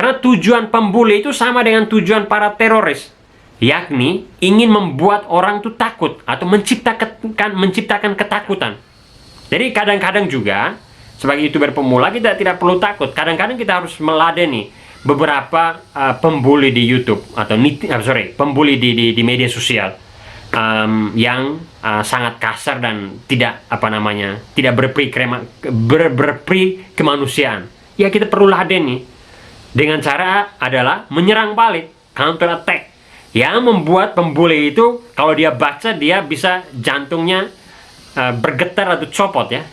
Karena tujuan pembuli itu sama dengan tujuan para teroris, yakni ingin membuat orang itu takut atau menciptakan ketakutan. Jadi kadang-kadang juga sebagai YouTuber pemula kita tidak perlu takut. Kadang-kadang kita harus meladeni beberapa pembuli di YouTube atau pembuli di media sosial yang sangat kasar dan tidak berperi kemanusiaan. Ya, kita perlu ladeni dengan cara adalah menyerang balik, counter attack, yang membuat pembuli itu kalau dia baca dia bisa jantungnya bergetar atau copot ya.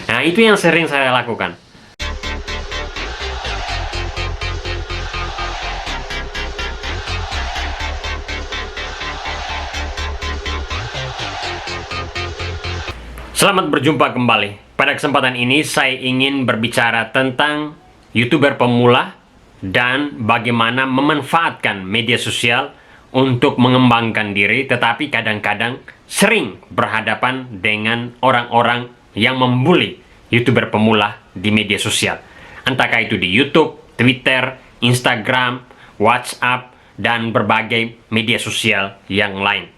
Nah, itu yang sering saya lakukan. Selamat berjumpa kembali. Pada kesempatan ini saya ingin berbicara tentang YouTuber pemula dan bagaimana memanfaatkan media sosial untuk mengembangkan diri, tetapi kadang-kadang sering berhadapan dengan orang-orang yang membuli YouTuber pemula di media sosial. Entahkah itu di YouTube, Twitter, Instagram, WhatsApp, dan berbagai media sosial yang lain.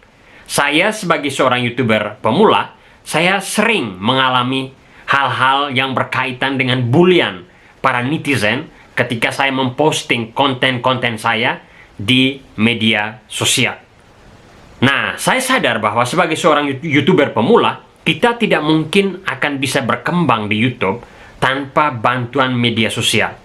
Saya sebagai seorang YouTuber pemula, saya sering mengalami hal-hal yang berkaitan dengan bulian para netizen ketika saya memposting konten-konten saya di media sosial. Nah, saya sadar bahwa sebagai seorang YouTuber pemula, kita tidak mungkin akan bisa berkembang di YouTube tanpa bantuan media sosial.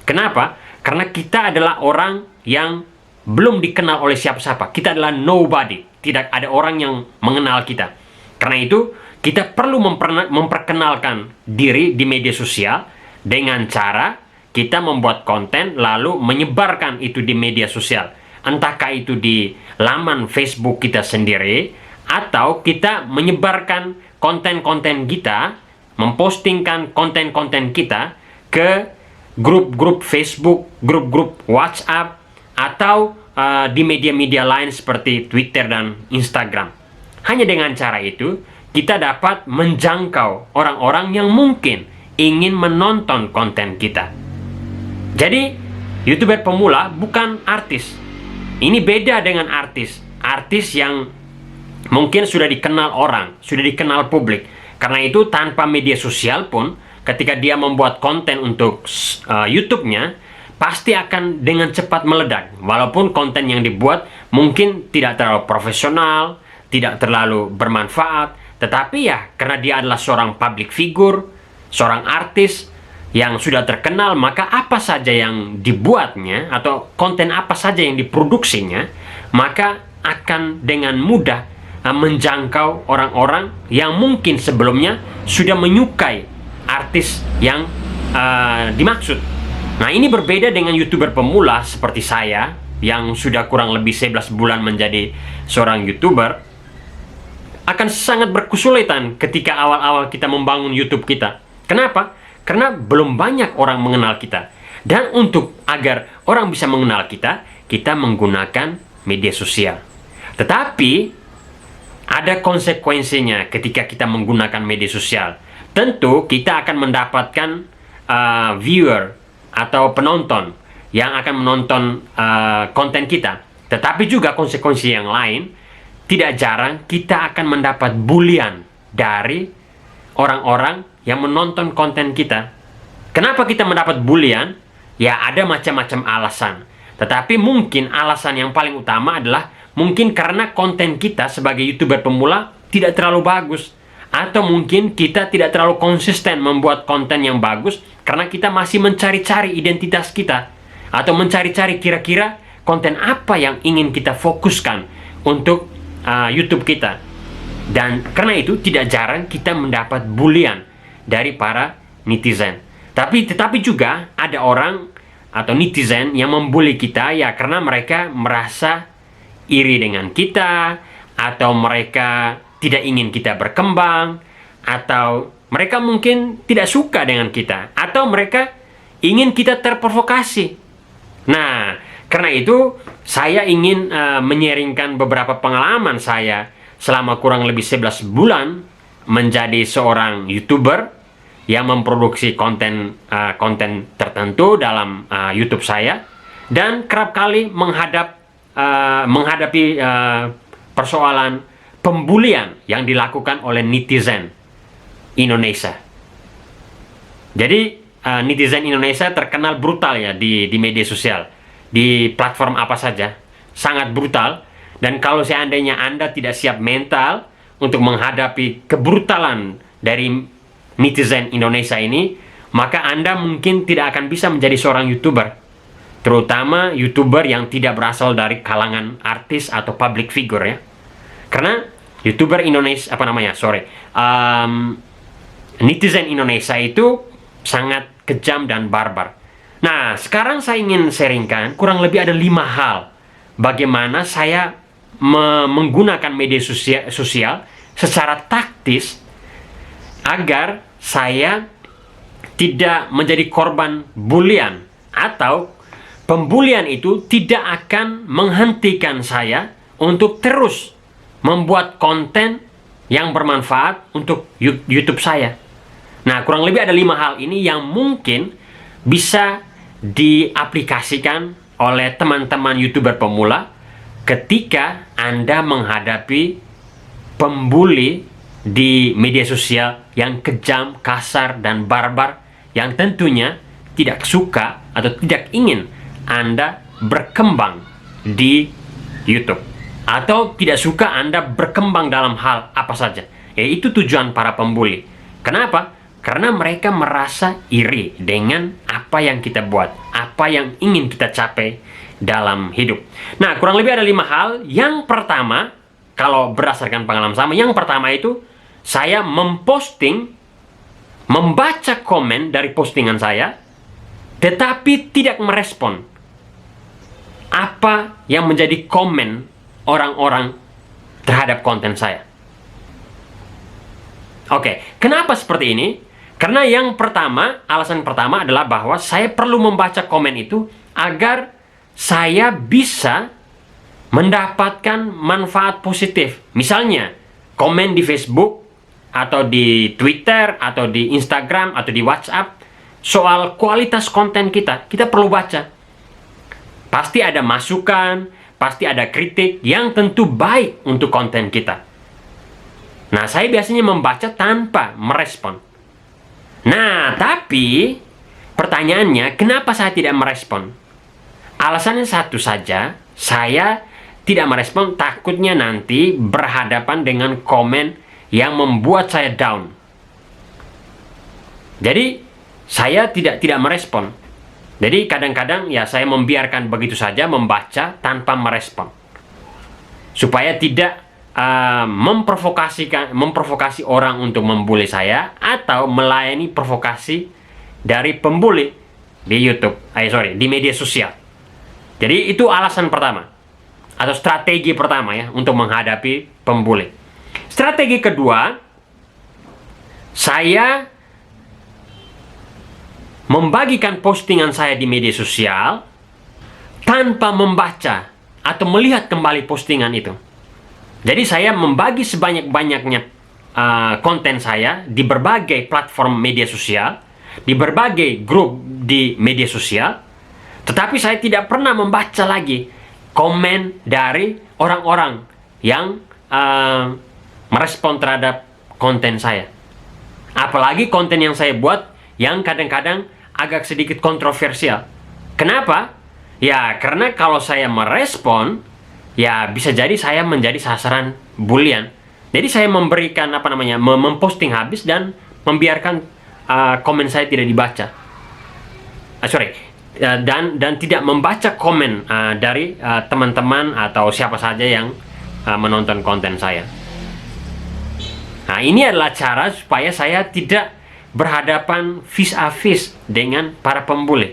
Kenapa? Karena kita adalah orang yang belum dikenal oleh siapa-siapa. Kita adalah nobody. Tidak ada orang yang mengenal kita. Karena itu, kita perlu memperkenalkan diri di media sosial dengan cara kita membuat konten lalu menyebarkan itu di media sosial. Entahkah itu di laman Facebook kita sendiri atau kita menyebarkan konten-konten kita, mempostingkan konten-konten kita ke grup-grup Facebook, grup-grup WhatsApp, atau di media-media lain seperti Twitter dan Instagram. Hanya dengan cara itu, kita dapat menjangkau orang-orang yang mungkin ingin menonton konten kita. Jadi, YouTuber pemula bukan artis. Ini beda dengan artis. Artis yang mungkin sudah dikenal orang, sudah dikenal publik. Karena itu, tanpa media sosial pun, ketika dia membuat konten untuk YouTube-nya, pasti akan dengan cepat meledak. Walaupun konten yang dibuat mungkin tidak terlalu profesional, tidak terlalu bermanfaat, tetapi ya karena dia adalah seorang public figure, seorang artis yang sudah terkenal, maka apa saja yang dibuatnya atau konten apa saja yang diproduksinya, maka akan dengan mudah menjangkau orang-orang yang mungkin sebelumnya sudah menyukai artis yang dimaksud. Nah, ini berbeda dengan YouTuber pemula seperti saya yang sudah kurang lebih 11 bulan menjadi seorang YouTuber. Akan sangat berkesulitan ketika awal-awal kita membangun YouTube kita. Kenapa? Karena belum banyak orang mengenal kita. Dan agar orang bisa mengenal kita, kita menggunakan media sosial. Tetapi, ada konsekuensinya ketika kita menggunakan media sosial. Tentu, kita akan mendapatkan viewer atau penonton yang akan menonton konten kita. Tetapi juga konsekuensi yang lain, tidak jarang kita akan mendapat bulian dari orang-orang yang menonton konten kita. Kenapa kita mendapat bulian? Ya, ada macam-macam alasan. Tetapi mungkin alasan yang paling utama adalah mungkin karena konten kita sebagai YouTuber pemula tidak terlalu bagus. Atau mungkin kita tidak terlalu konsisten membuat konten yang bagus karena kita masih mencari-cari identitas kita. Atau mencari-cari kira-kira konten apa yang ingin kita fokuskan untuk YouTube kita. Dan karena itu tidak jarang kita mendapat bulian dari para netizen. Tetapi juga ada orang atau netizen yang membuli kita ya karena mereka merasa iri dengan kita, atau mereka tidak ingin kita berkembang, atau mereka mungkin tidak suka dengan kita, atau mereka ingin kita terprovokasi. Nah, karena itu, saya ingin menyaringkan beberapa pengalaman saya selama kurang lebih 11 bulan menjadi seorang YouTuber yang memproduksi konten tertentu dalam YouTube saya, dan kerap kali menghadapi persoalan pembulian yang dilakukan oleh netizen Indonesia. Jadi netizen Indonesia terkenal brutal ya di media sosial, di platform apa saja, sangat brutal. Dan kalau seandainya Anda tidak siap mental untuk menghadapi kebrutalan dari netizen Indonesia ini, maka Anda mungkin tidak akan bisa menjadi seorang YouTuber, terutama YouTuber yang tidak berasal dari kalangan artis atau public figure ya. Karena YouTuber Indonesia, netizen Indonesia itu sangat kejam dan barbar. Nah, sekarang saya ingin sharingkan kurang lebih ada 5 hal bagaimana saya menggunakan media sosial secara taktis agar saya tidak menjadi korban bulian, atau pembulian itu tidak akan menghentikan saya untuk terus membuat konten yang bermanfaat untuk YouTube saya. Nah, kurang lebih ada 5 hal ini yang mungkin bisa diaplikasikan oleh teman-teman YouTuber pemula ketika Anda menghadapi pembuli di media sosial yang kejam, kasar, dan barbar, yang tentunya tidak suka atau tidak ingin Anda berkembang di YouTube, atau tidak suka Anda berkembang dalam hal apa saja. Yaitu tujuan para pembuli. Kenapa? Karena mereka merasa iri dengan apa yang kita buat, apa yang ingin kita capai dalam hidup. Nah, kurang lebih ada 5 hal. Yang pertama, kalau berdasarkan pengalaman sama, yang pertama itu saya membaca komen dari postingan saya, tetapi tidak merespon apa yang menjadi komen orang-orang terhadap konten saya. Oke, kenapa seperti ini? Karena yang pertama, alasan pertama adalah bahwa saya perlu membaca komen itu agar saya bisa mendapatkan manfaat positif. Misalnya, komen di Facebook, atau di Twitter, atau di Instagram, atau di WhatsApp, soal kualitas konten kita perlu baca. Pasti ada masukan, pasti ada kritik yang tentu baik untuk konten kita. Nah, saya biasanya membaca tanpa merespon. Nah, tapi pertanyaannya, kenapa saya tidak merespon? Alasannya satu saja, saya tidak merespon takutnya nanti berhadapan dengan komen yang membuat saya down. Jadi, saya tidak merespon. Jadi, kadang-kadang ya saya membiarkan begitu saja, membaca tanpa merespon. Supaya tidak memprovokasi orang untuk membuli saya, atau melayani provokasi dari pembuli di di media sosial. Jadi itu alasan pertama, atau strategi pertama ya, untuk menghadapi pembuli. Strategi kedua, saya membagikan postingan saya di media sosial tanpa membaca atau melihat kembali postingan itu. Jadi saya membagi sebanyak-banyaknya konten saya di berbagai platform media sosial, di berbagai grup di media sosial, tetapi saya tidak pernah membaca lagi komen dari orang-orang yang merespon terhadap konten saya. Apalagi konten yang saya buat yang kadang-kadang agak sedikit kontroversial. Kenapa? Ya, karena kalau saya merespon, ya bisa jadi saya menjadi sasaran bulian. Jadi saya memberikan memposting habis dan membiarkan komen saya tidak dibaca. Dan tidak membaca komen dari teman-teman atau siapa saja yang menonton konten saya. Nah, ini adalah cara supaya saya tidak berhadapan face a face dengan para pembuli.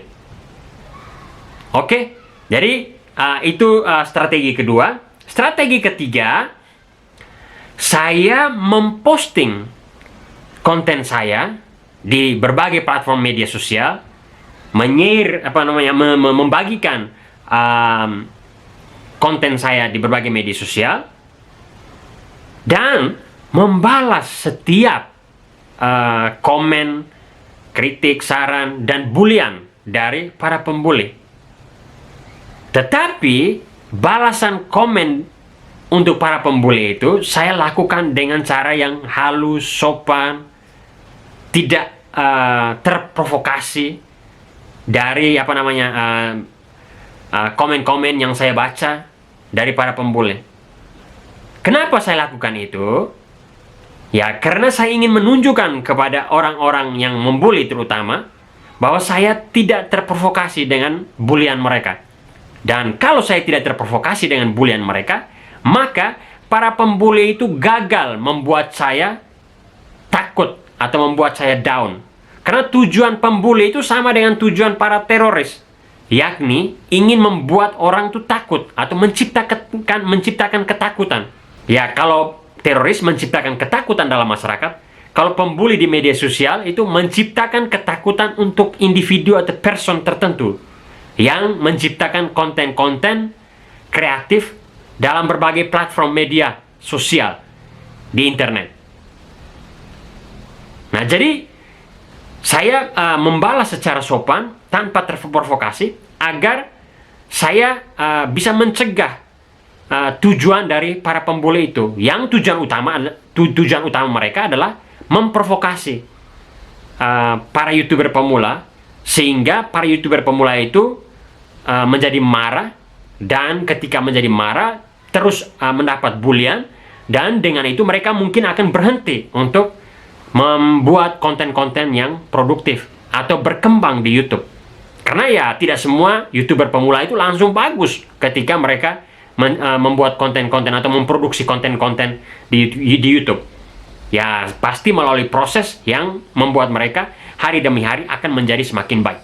Oke, jadi itu strategi kedua. Strategi ketiga, saya memposting konten saya di berbagai platform media sosial, membagikan konten saya di berbagai media sosial, dan membalas setiap komen kritik, saran, dan bulian dari para pembuli. Tetapi balasan komen untuk para pembuli itu saya lakukan dengan cara yang halus, sopan, tidak terprovokasi dari komen-komen yang saya baca dari para pembuli. Kenapa saya lakukan itu? Ya, karena saya ingin menunjukkan kepada orang-orang yang membuli terutama bahwa saya tidak terprovokasi dengan bulian mereka. Dan kalau saya tidak terprovokasi dengan bulian mereka, maka para pembuli itu gagal membuat saya takut atau membuat saya down. Karena tujuan pembuli itu sama dengan tujuan para teroris, yakni ingin membuat orang itu takut atau menciptakan ketakutan. Ya, kalau teroris menciptakan ketakutan dalam masyarakat, kalau pembuli di media sosial itu menciptakan ketakutan untuk individu atau person tertentu yang menciptakan konten-konten kreatif dalam berbagai platform media sosial di internet. Nah, jadi saya membalas secara sopan tanpa terprovokasi agar saya bisa mencegah tujuan dari para pembuli itu. Yang tujuan utama mereka adalah memprovokasi para YouTuber pemula, sehingga para YouTuber pemula itu menjadi marah, dan ketika menjadi marah terus mendapat bulian, dan dengan itu mereka mungkin akan berhenti untuk membuat konten-konten yang produktif atau berkembang di YouTube. Karena ya tidak semua YouTuber pemula itu langsung bagus ketika mereka membuat konten-konten atau memproduksi konten-konten di YouTube. Ya pasti melalui proses yang membuat mereka hari demi hari akan menjadi semakin baik.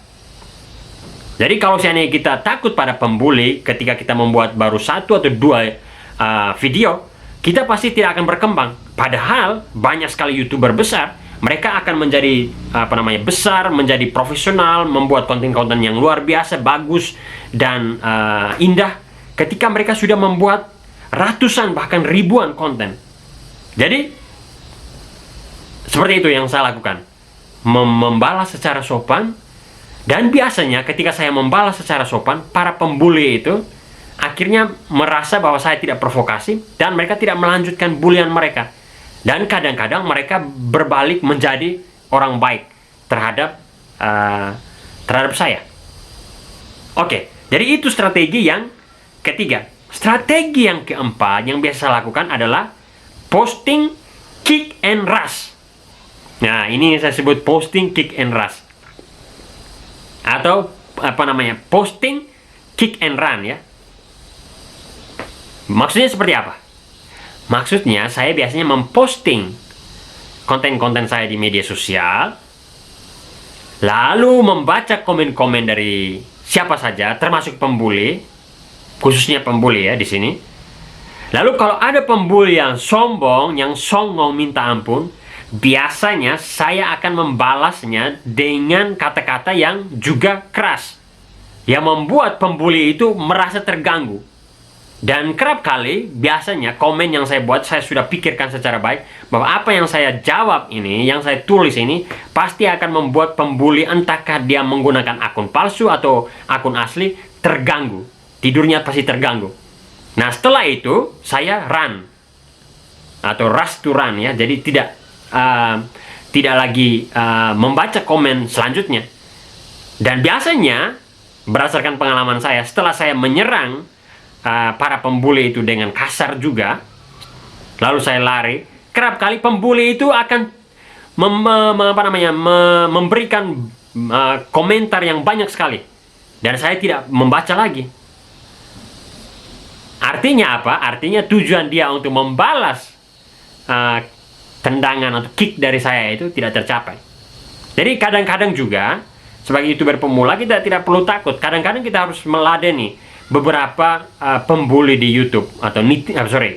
Jadi kalau seandainya kita takut pada pembuli ketika kita membuat baru 1 atau 2 video, kita pasti tidak akan berkembang. Padahal banyak sekali YouTuber besar, mereka akan menjadi besar, menjadi profesional, membuat konten-konten yang luar biasa, bagus dan indah ketika mereka sudah membuat ratusan bahkan ribuan konten. Jadi seperti itu yang saya lakukan, membalas secara sopan. Dan biasanya ketika saya membalas secara sopan, para pembuli itu akhirnya merasa bahwa saya tidak provokasi dan mereka tidak melanjutkan bulian mereka. Dan kadang-kadang mereka berbalik menjadi orang baik terhadap saya. Oke, jadi itu strategi yang ketiga. Strategi yang keempat yang biasa saya lakukan adalah posting kick and rush. Nah, ini saya sebut posting kick and rush. Atau posting kick and run ya. Maksudnya seperti apa? Maksudnya saya biasanya memposting konten-konten saya di media sosial, lalu membaca komen-komen dari siapa saja, termasuk pembuli, khususnya pembuli ya di sini. Lalu kalau ada pembuli yang sombong, yang songong minta ampun, biasanya saya akan membalasnya dengan kata-kata yang juga keras, yang membuat pembuli itu merasa terganggu. Dan kerap kali, biasanya komen yang saya buat, saya sudah pikirkan secara baik bahwa apa yang saya jawab ini, yang saya tulis ini, pasti akan membuat pembuli, entahkah dia menggunakan akun palsu atau akun asli, terganggu. Tidurnya pasti terganggu. Nah, setelah itu, saya run. Atau rush to run ya. Jadi tidak lagi membaca komen selanjutnya. Dan biasanya, berdasarkan pengalaman saya, setelah saya menyerang para pembuli itu dengan kasar juga, lalu saya lari, kerap kali pembuli itu akan memberikan komentar yang banyak sekali, dan saya tidak membaca lagi. Artinya apa? Artinya tujuan dia untuk membalas tendangan atau kick dari saya itu tidak tercapai. Jadi kadang-kadang juga sebagai YouTuber pemula kita tidak perlu takut. Kadang-kadang kita harus meladeni beberapa pembuli di YouTube atau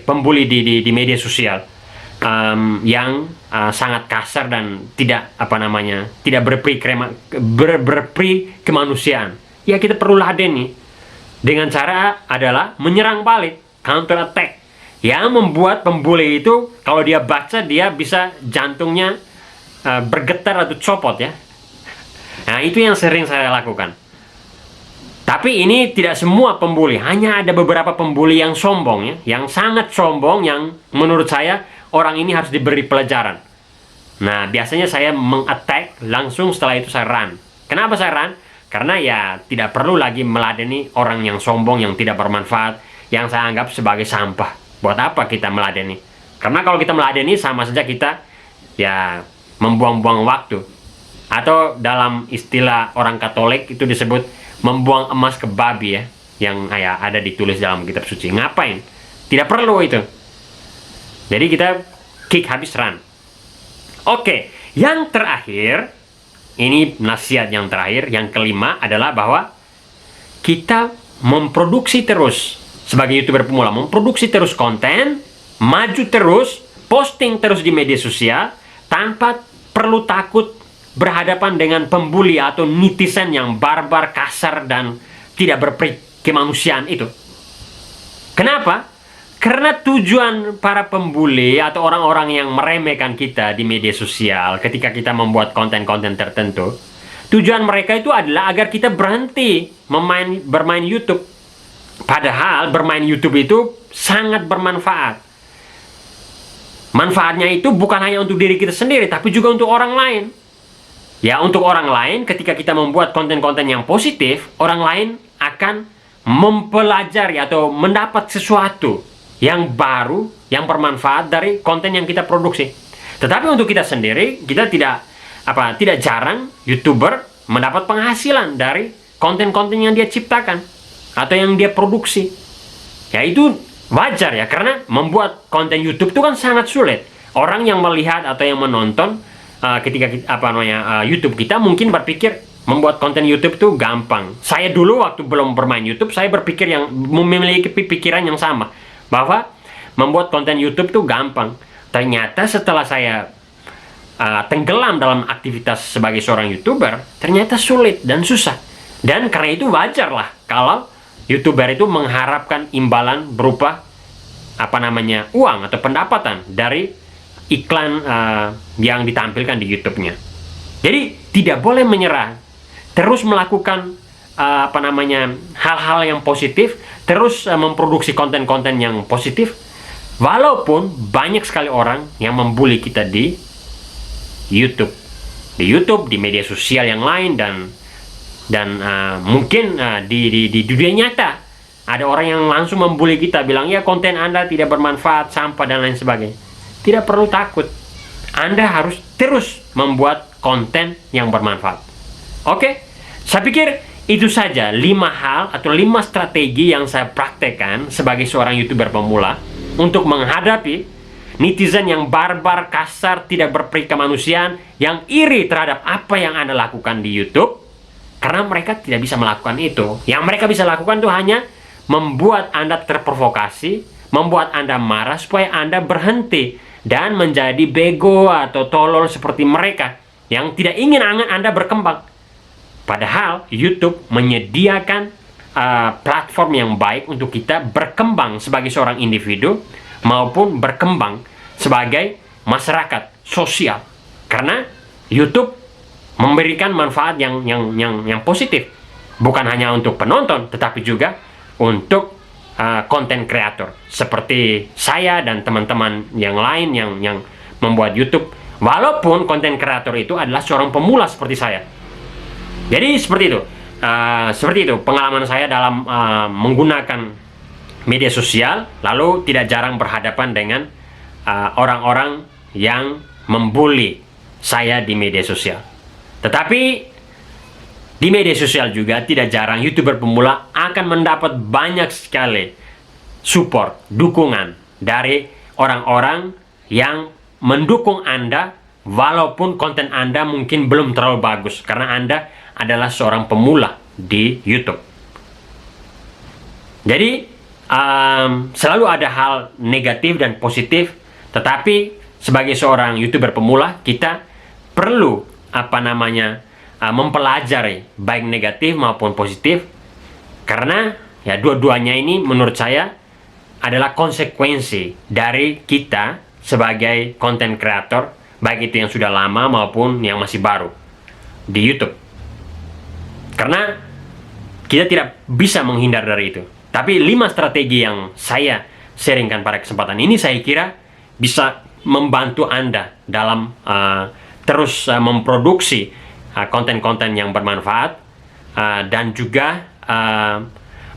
pembuli di media sosial yang sangat kasar dan tidak tidak berperi kemanusiaan. Ya kita perlu ladeni dengan cara adalah menyerang balik, counter attack, yang membuat pembuli itu kalau dia baca dia bisa jantungnya bergetar atau copot ya. Nah, itu yang sering saya lakukan. Tapi ini tidak semua pembuli, hanya ada beberapa pembuli yang sombong ya, yang sangat sombong, yang menurut saya orang ini harus diberi pelajaran. Nah, biasanya saya meng-attack langsung, setelah itu saya run. Kenapa saya run? Karena ya tidak perlu lagi meladeni orang yang sombong, yang tidak bermanfaat, yang saya anggap sebagai sampah. Buat apa kita meladeni? Karena kalau kita meladeni sama saja kita ya membuang-buang waktu. Atau dalam istilah orang Katolik itu disebut membuang emas ke babi ya, yang ya ada ditulis dalam kitab suci. Ngapain? Tidak perlu itu. Jadi kita kick habis, run. Oke, yang terakhir, ini nasihat yang terakhir, yang kelima adalah bahwa kita memproduksi terus, sebagai YouTuber pemula, memproduksi terus konten, maju terus, posting terus di media sosial, tanpa perlu takut berhadapan dengan pembuli atau netizen yang barbar, kasar, dan tidak berperi kemanusiaan itu. Kenapa? Karena tujuan para pembuli atau orang-orang yang meremehkan kita di media sosial ketika kita membuat konten-konten tertentu, tujuan mereka itu adalah agar kita berhenti bermain YouTube. Padahal bermain YouTube itu sangat bermanfaat. Manfaatnya itu bukan hanya untuk diri kita sendiri, tapi juga untuk orang lain. Ya, untuk orang lain, ketika kita membuat konten-konten yang positif, orang lain akan mempelajari atau mendapat sesuatu yang baru, yang bermanfaat dari konten yang kita produksi. Tetapi untuk kita sendiri, kita tidak jarang YouTuber mendapat penghasilan dari konten-konten yang dia ciptakan atau yang dia produksi. Ya, itu wajar ya, karena membuat konten YouTube itu kan sangat sulit. Orang yang melihat atau yang menonton ketika YouTube kita mungkin berpikir membuat konten YouTube itu gampang. Saya dulu waktu belum bermain YouTube, saya berpikir memiliki pikiran yang sama, bahwa membuat konten YouTube itu gampang. Ternyata setelah saya tenggelam dalam aktivitas sebagai seorang YouTuber, ternyata sulit dan susah. Dan karena itu wajar lah kalau YouTuber itu mengharapkan imbalan berupa uang atau pendapatan dari iklan yang ditampilkan di YouTube-nya. Jadi tidak boleh menyerah, terus melakukan hal-hal yang positif, terus memproduksi konten-konten yang positif, walaupun banyak sekali orang yang membuli kita di YouTube, di media sosial yang lain, dan mungkin di dunia nyata ada orang yang langsung membuli kita, bilang ya konten Anda tidak bermanfaat, sampah, dan lain sebagainya. Tidak perlu takut, Anda harus terus membuat konten yang bermanfaat. Oke, saya pikir itu saja 5 hal atau 5 strategi yang saya praktekkan sebagai seorang YouTuber pemula untuk menghadapi netizen yang barbar, kasar, tidak berperi kemanusiaan, yang iri terhadap apa yang Anda lakukan di YouTube, karena mereka tidak bisa melakukan itu. Yang mereka bisa lakukan itu hanya membuat Anda terprovokasi, membuat Anda marah supaya Anda berhenti dan menjadi bego atau tolol seperti mereka yang tidak ingin Anda berkembang. Padahal YouTube menyediakan platform yang baik untuk kita berkembang sebagai seorang individu maupun berkembang sebagai masyarakat sosial. Karena YouTube memberikan manfaat yang positif, bukan hanya untuk penonton, tetapi juga untuk konten kreator seperti saya dan teman-teman yang lain yang membuat YouTube. Walaupun konten kreator itu adalah seorang pemula seperti saya. Jadi seperti itu pengalaman saya dalam menggunakan media sosial, lalu tidak jarang berhadapan dengan orang-orang yang membuli saya di media sosial. Tetapi di media sosial juga tidak jarang YouTuber pemula akan mendapat banyak sekali support, dukungan dari orang-orang yang mendukung Anda walaupun konten Anda mungkin belum terlalu bagus, karena Anda adalah seorang pemula di YouTube. Jadi selalu ada hal negatif dan positif, tetapi sebagai seorang YouTuber pemula kita perlu mempelajari baik negatif maupun positif, karena ya dua-duanya ini menurut saya adalah konsekuensi dari kita sebagai konten kreator, baik itu yang sudah lama maupun yang masih baru di YouTube. Karena kita tidak bisa menghindar dari itu. Tapi 5 strategi yang saya sharingkan pada kesempatan ini, saya kira bisa membantu Anda dalam terus memproduksi konten-konten yang bermanfaat, dan juga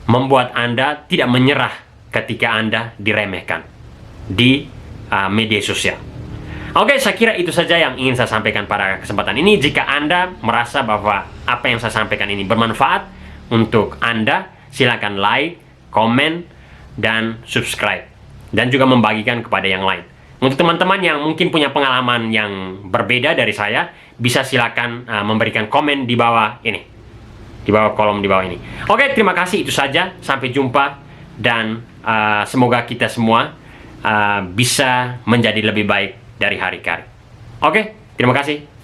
membuat Anda tidak menyerah ketika Anda diremehkan di media sosial. Oke, saya kira itu saja yang ingin saya sampaikan pada kesempatan ini. Jika Anda merasa bahwa apa yang saya sampaikan ini bermanfaat untuk Anda, silakan like, komen, dan subscribe, dan juga membagikan kepada yang lain. Untuk teman-teman yang mungkin punya pengalaman yang berbeda dari saya, bisa silakan memberikan komen di bawah ini, di bawah kolom di bawah ini. Oke, terima kasih, itu saja. Sampai jumpa, dan semoga kita semua bisa menjadi lebih baik dari hari ke hari. Oke, terima kasih.